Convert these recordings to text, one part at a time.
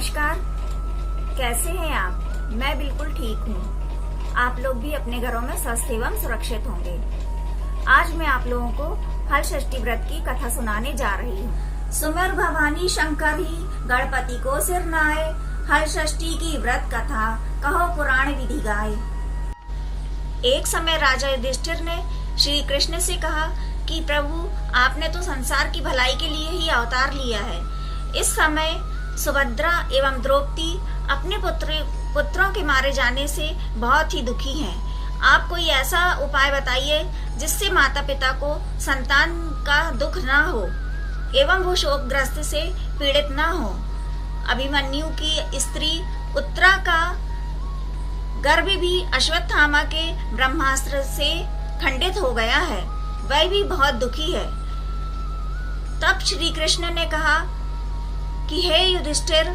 नमस्कार, कैसे हैं आप? मैं बिल्कुल ठीक हूँ। आप लोग भी अपने घरों में स्वस्थ एवं सुरक्षित होंगे। आज मैं आप लोगों को हल षष्ठी व्रत की कथा सुनाने जा रही हूँ। सुमिर भवानी शंकर ही गणपति को सिर नाए, हल षष्ठी की व्रत कथा कहो पुराण विधि गाए। एक समय राजा युधिष्ठिर ने श्री कृष्ण से कहा कि प्रभु, आपने तो संसार की भलाई के लिए ही अवतार लिया है। इस समय सुभद्रा एवं द्रौपदी अपने पुत्रों के मारे जाने से बहुत ही दुखी हैं। आप कोई ऐसा उपाय बताइए जिससे माता पिता को संतान का दुख न हो एवं वो शोकग्रस्त से पीड़ित न हो। अभिमन्यु की स्त्री उत्तरा का गर्भ भी अश्वत्थामा के ब्रह्मास्त्र से खंडित हो गया है, वह भी बहुत दुखी है। तब श्री कृष्ण ने कहा कि हे युधिष्ठिर,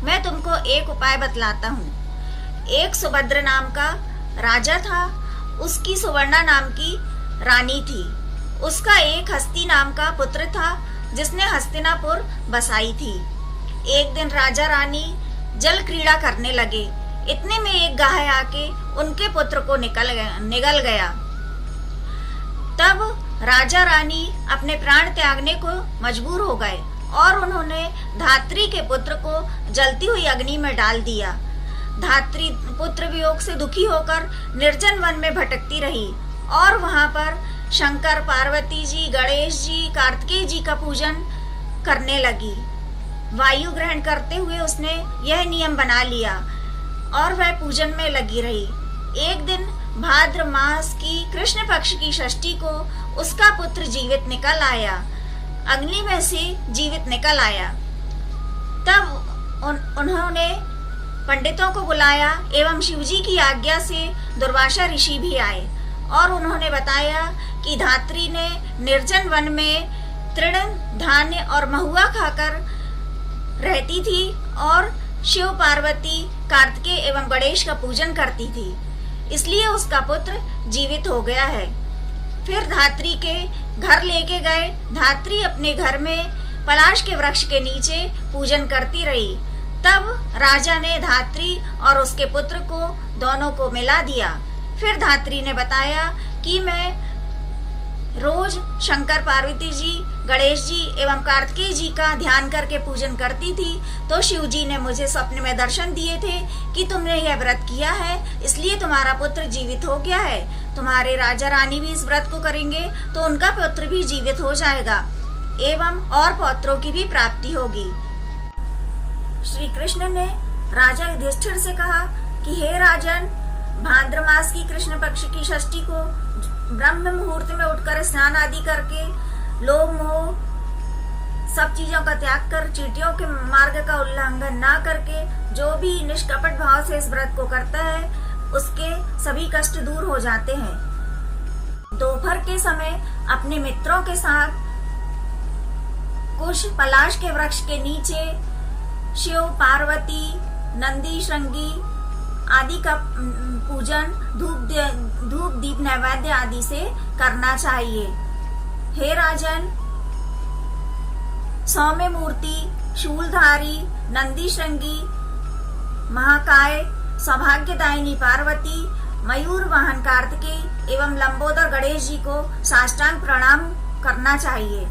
मैं तुमको एक उपाय बतलाता हूँ। एक सुभद्र नाम का राजा था, उसकी सुवर्णा नाम की रानी थी। उसका एक हस्ती नाम का पुत्र था जिसने हस्तिनापुर बसाई थी। एक दिन राजा रानी जल क्रीड़ा करने लगे, इतने में एक गाय आके उनके पुत्र को निगल गया। तब राजा रानी अपने प्राण त्यागने को मजबूर हो गए और उन्होंने धात्री के पुत्र को जलती हुई अग्नि में डाल दिया। धात्री पुत्र वियोग से दुखी होकर निर्जन वन में भटकती रही और वहां पर शंकर, पार्वती जी, गणेश जी, कार्तिकेय जी का पूजन करने लगी। वायु ग्रहण करते हुए उसने यह नियम बना लिया और वह पूजन में लगी रही। एक दिन भाद्र मास की कृष्ण पक्ष की षष्ठी को उसका पुत्र जीवित निकल आया, अग्नि में से जीवित निकल आया। तब उन्होंने पंडितों को बुलाया एवं शिवजी की आज्ञा से दुर्वासा ऋषि भी आए और उन्होंने बताया कि धात्री ने निर्जन वन में तृण, धान्य और महुआ खाकर रहती थी और शिव, पार्वती, कार्तिकेय एवं गणेश का पूजन करती थी, इसलिए उसका पुत्र जीवित हो गया है। फिर धात्री के घर लेके गए। धात्री अपने घर में पलाश के वृक्ष के नीचे पूजन करती रही। तब राजा ने धात्री और उसके पुत्र को दोनों को मिला दिया। फिर धात्री ने बताया कि मैं रोज शंकर, पार्वती जी, गणेश जी एवं कार्तिकेय जी का ध्यान करके पूजन करती थी, तो शिव जी ने मुझे स्वप्न में दर्शन दिए थे कि तुमने यह व्रत किया है, इसलिए तुम्हारा पुत्र जीवित हो गया है। तुम्हारे राजा रानी भी इस व्रत को करेंगे तो उनका पुत्र भी जीवित हो जाएगा एवं और पौत्रों की भी प्राप्ति होगी। श्री कृष्ण ने राजा युधिष्ठिर से कहा कि हे राजन, भाद्र मास की कृष्ण पक्ष की षष्ठी को ब्रह्म मुहूर्त में उठकर स्नान आदि करके लोभ मोह सब चीजों का त्याग कर चींटियों के मार्ग का उल्लंघन ना करके जो भी निष्कपट भाव से इस व्रत को करता है उसके सभी कष्ट दूर हो जाते हैं। दोपहर के समय अपने मित्रों के साथ कुश पलाश के वृक्ष के नीचे शिव, पार्वती, नंदी, श्रृंगी आदि का पूजन धूप दीप नैवेद्य आदि से करना चाहिए। हे राजन, सौम्य मूर्ति, शूलधारी, नंदी श्रृंगी, महाकाय, सौभाग्यदायिनी पार्वती, मयूर वाहन कार्तिकेय एवं लंबोदर गणेश जी को साष्टांग प्रणाम करना चाहिए।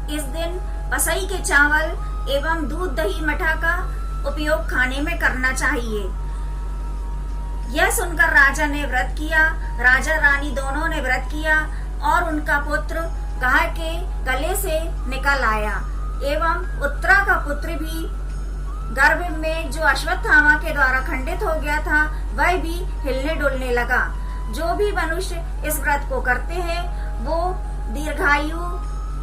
इस दिन पसई के चावल एवं दूध दही मठा का उपयोग खाने में करना चाहिए। यह सुनकर राजा ने व्रत किया। राजा रानी दोनों ने व्रत किया और उनका पुत्र गाय के गले से निकल आया एवं उत्तरा का पुत्र भी गर्भ में जो अश्वत्थामा के द्वारा खंडित हो गया था वह भी हिलने डुलने लगा। जो भी मनुष्य इस व्रत को करते हैं वो दीर्घायु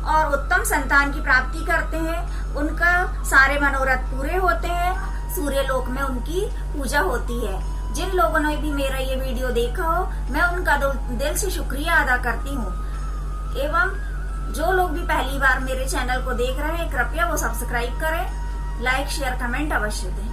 और उत्तम संतान की प्राप्ति करते हैं, उनका सारे मनोरथ पूरे होते हैं, सूर्य लोक में उनकी पूजा होती है। जिन लोगों ने भी मेरा ये वीडियो देखा हो, मैं उनका दिल से शुक्रिया अदा करती हूँ एवं जो लोग भी पहली बार मेरे चैनल को देख रहे हैं कृपया वो सब्सक्राइब करें, लाइक शेयर कमेंट अवश्य दें।